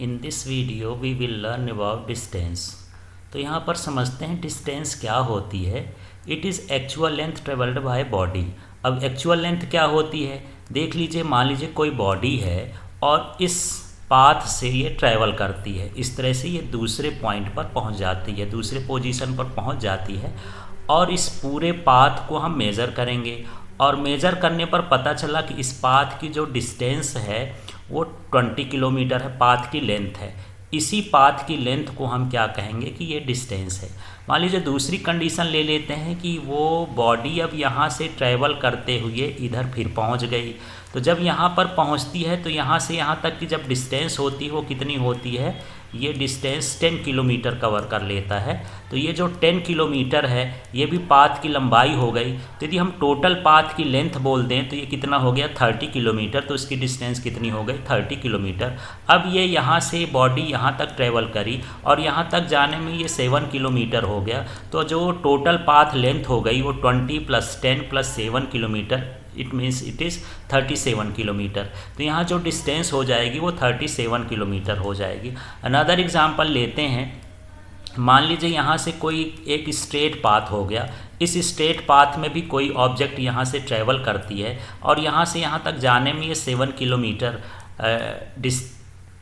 In this video we will learn about distance. तो यहाँ पर समझते हैं डिस्टेंस क्या होती है। It is actual length travelled by body. अब एक्चुअल लेंथ क्या होती है, देख लीजिए, मान लीजिए कोई बॉडी है और इस पाथ से ये ट्रैवल करती है, इस तरह से ये दूसरे पॉइंट पर पहुँच जाती है, दूसरे पोजीशन पर पहुँच जाती है। और इस पूरे पाथ को हम मेज़र करेंगे और मेज़र करने पर पता चला कि इस पाथ की जो डिस्टेंस है वो 20 किलोमीटर है, पाथ की लेंथ है। इसी पाथ की लेंथ को हम क्या कहेंगे कि ये डिस्टेंस है। मान लीजिए दूसरी कंडीशन ले लेते हैं कि वो बॉडी अब यहाँ से ट्रैवल करते हुए इधर फिर पहुँच गई। तो जब यहाँ पर पहुँचती है तो यहाँ से यहाँ तक की जब डिस्टेंस होती है वो कितनी होती है, ये डिस्टेंस 10 किलोमीटर कवर कर लेता है। तो ये जो 10 किलोमीटर है ये भी पाथ की लंबाई हो गई। तो यदि हम टोटल पाथ की लेंथ बोल दें तो ये कितना हो गया, 30 किलोमीटर। तो इसकी डिस्टेंस कितनी हो गई, 30 किलोमीटर। अब ये यहाँ से बॉडी यहाँ तक ट्रेवल करी और यहाँ तक जाने में ये 7 किलोमीटर हो गया। तो जो टोटल पाथ लेंथ हो गई वो 20 + 10 + 7 kilometre, it means it is 37 kilometre. तो यहाँ जो डिस्टेंस हो जाएगी वो 37 किलोमीटर हो जाएगी। अनदर एग्जांपल लेते हैं, मान लीजिए यहाँ से कोई एक स्ट्रेट पाथ हो गया। इस स्ट्रेट पाथ में भी कोई ऑब्जेक्ट यहाँ से ट्रैवल करती है और यहाँ से यहाँ तक जाने में ये 7 किलोमीटर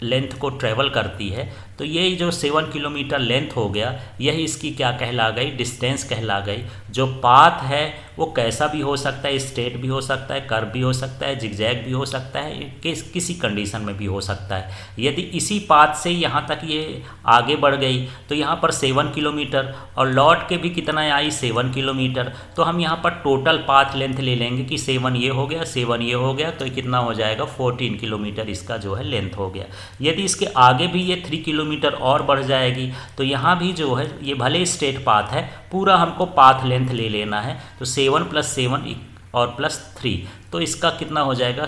लेंथ को ट्रैवल करती है। तो ये जो 7 किलोमीटर लेंथ हो गया, यही इसकी क्या कहला गई, डिस्टेंस कहला गई। जो पाथ है वो कैसा भी हो सकता है, स्ट्रेट भी हो सकता है, कर्व भी हो सकता है, जिगजैग भी हो सकता है, किसी कंडीशन में भी हो सकता है। यदि इसी पाथ से यहाँ तक ये आगे बढ़ गई तो यहाँ पर 7 किलोमीटर और लौट के भी कितना आई, 7 किलोमीटर। तो हम यहाँ पर टोटल पाथ लेंथ ले लेंगे कि 7 ये हो गया, 7 ये हो गया, तो कितना हो जाएगा, 14 किलोमीटर इसका जो है लेंथ हो गया। यदि इसके आगे भी ये 3 किलोमीटर और बढ़ जाएगी तो यहाँ भी जो है ये भले स्ट्रेट पाथ है, पूरा हमको पाथ लेंथ ले लेना है। तो 7 + 7 और +3, तो इसका कितना हो जाएगा,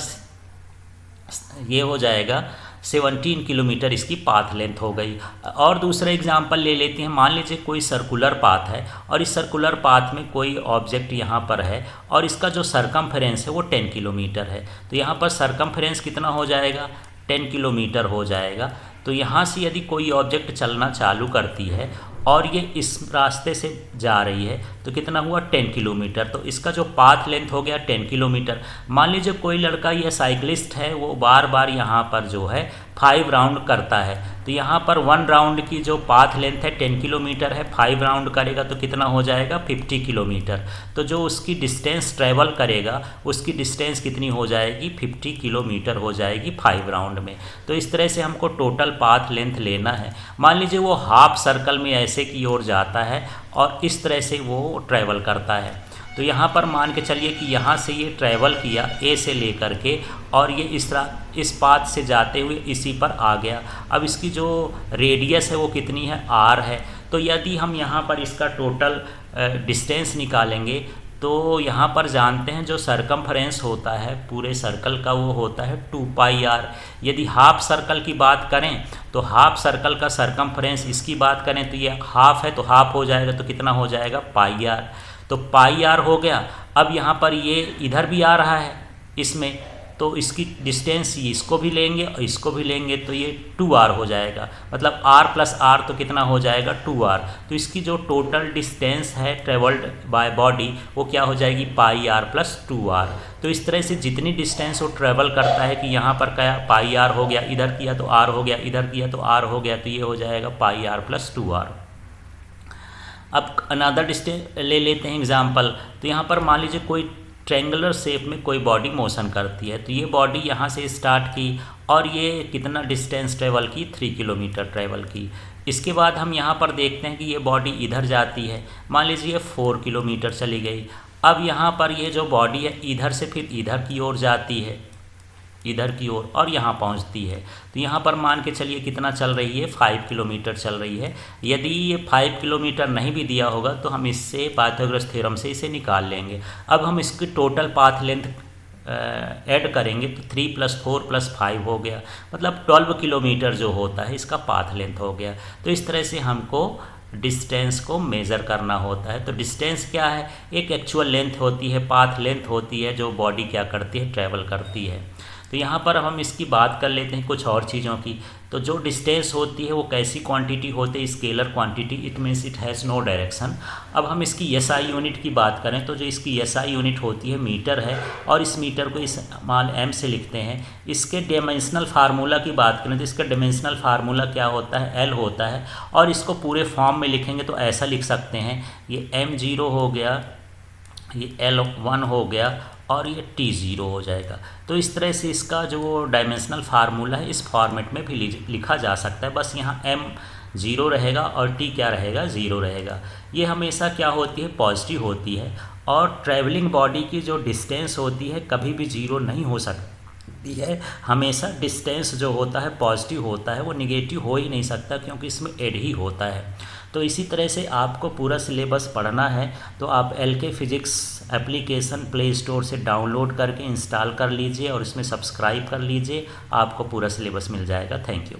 ये हो जाएगा 17 किलोमीटर इसकी पाथ लेंथ हो गई। और दूसरा एग्जांपल ले लेते हैं, मान लीजिए कोई सर्कुलर पाथ है और इस सर्कुलर पाथ में कोई ऑब्जेक्ट यहाँ पर है और इसका जो सरकमफ्रेंस है वो 10 किलोमीटर है। तो यहाँ पर सरकमफ्रेंस कितना हो जाएगा, 10 किलोमीटर हो जाएगा। तो यहाँ से यदि कोई ऑब्जेक्ट चलना चालू करती है और ये इस रास्ते से जा रही है तो कितना हुआ, 10 किलोमीटर। तो इसका जो पाथ लेंथ हो गया 10 किलोमीटर। मान लीजिए कोई लड़का, ये साइकिलिस्ट है, वो बार बार यहाँ पर जो है 5 राउंड करता है। तो यहाँ पर 1 राउंड की जो पाथ लेंथ है 10 किलोमीटर है, 5 राउंड करेगा तो कितना हो जाएगा, 50 किलोमीटर। तो जो उसकी डिस्टेंस ट्रैवल करेगा उसकी डिस्टेंस कितनी हो जाएगी, 50 किलोमीटर हो जाएगी 5 राउंड में। तो इस तरह से हमको टोटल पाथ लेंथ लेना है। मान लीजिए वो हाफ सर्कल में ऐसे की ओर जाता है और इस तरह से वो ट्रैवल करता है। तो यहाँ पर मान के चलिए कि यहाँ से ये ट्रैवल किया ए से लेकर के और ये इस पाथ से जाते हुए इसी पर आ गया। अब इसकी जो रेडियस है वो कितनी है, r है। तो यदि हम यहाँ पर इसका टोटल डिस्टेंस निकालेंगे तो यहाँ पर जानते हैं जो सरकमफ्रेंस होता है पूरे सर्कल का वो होता है 2πr। यदि हाफ सर्कल की बात करें तो हाफ सर्कल का सरकमफ्रेंस, इसकी बात करें तो ये हाफ है तो हाफ हो जाएगा, तो कितना हो जाएगा, πr। तो πr हो गया। अब यहाँ पर ये इधर भी आ रहा है इसमें, तो इसकी डिस्टेंस इसको भी लेंगे और इसको भी लेंगे तो ये 2r हो जाएगा। मतलब r + r तो कितना हो जाएगा, 2r। तो इसकी जो टोटल डिस्टेंस है ट्रेवल्ड बाय बॉडी वो क्या हो जाएगी, πr + 2r। तो इस तरह से जितनी डिस्टेंस वो ट्रेवल करता है कि यहाँ पर क्या πr हो गया, इधर किया तो r हो गया, इधर किया तो r हो गया, तो ये हो जाएगा πr + 2r। अब अनदर डिस्टेंस ले लेते हैं एग्जाम्पल। तो यहाँ पर मान लीजिए कोई ट्रेंगुलर शेप में कोई बॉडी मोशन करती है। तो ये बॉडी यहाँ से स्टार्ट की और ये कितना डिस्टेंस ट्रेवल की, 3 किलोमीटर ट्रेवल की। इसके बाद हम यहाँ पर देखते हैं कि ये बॉडी इधर जाती है, मान लीजिए 4 किलोमीटर चली गई। अब यहाँ पर ये जो बॉडी है इधर से फिर इधर की ओर जाती है, इधर की ओर, और यहाँ पहुँचती है। तो यहाँ पर मान के चलिए कितना चल रही है, 5 किलोमीटर चल रही है। यदि ये 5 किलोमीटर नहीं भी दिया होगा तो हम इससे पाइथागोरस थ्योरम से इसे निकाल लेंगे। अब हम इसकी टोटल पाथ लेंथ ऐड करेंगे तो 3 + 4 + 5 हो गया, मतलब 12 किलोमीटर जो होता है इसका पाथ लेंथ हो गया। तो इस तरह से हमको डिस्टेंस को मेज़र करना होता है। तो डिस्टेंस क्या है, एक एक्चुअल लेंथ होती है, पाथ लेंथ होती है जो बॉडी क्या करती है, ट्रैवल करती है। तो यहाँ पर हम इसकी बात कर लेते हैं कुछ और चीज़ों की। तो जो डिस्टेंस होती है वो कैसी क्वांटिटी होती है, scalar quantity, it means it has no direction. अब हम इसकी एसआई यूनिट की बात करें तो जो इसकी एसआई यूनिट होती है मीटर है, और इस मीटर को इस मान एम से लिखते हैं। इसके डायमेंशनल फार्मूला की बात करें तो इसका डायमेंशनल फार्मूला क्या होता है, एल होता है। और इसको पूरे फॉर्म में लिखेंगे तो ऐसा लिख सकते हैं, ये m0 हो गया, ये L1 हो गया, और ये T0 हो जाएगा। तो इस तरह से इसका जो डायमेंशनल फार्मूला है इस फॉर्मेट में भी लिखा जा सकता है। बस यहाँ m0 रहेगा और T क्या रहेगा, 0 रहेगा। ये हमेशा क्या होती है, पॉजिटिव होती है। और ट्रैवलिंग बॉडी की जो डिस्टेंस होती है कभी भी 0 नहीं हो सकती है। हमेशा डिस्टेंस जो होता है पॉजिटिव होता है, वो निगेटिव हो ही नहीं सकता क्योंकि इसमें एड ही होता है। तो इसी तरह से आपको पूरा सिलेबस पढ़ना है तो आप LK physics application play store से डाउनलोड करके इंस्टॉल कर लीजिए और इसमें सब्सक्राइब कर लीजिए, आपको पूरा सिलेबस मिल जाएगा। Thank you.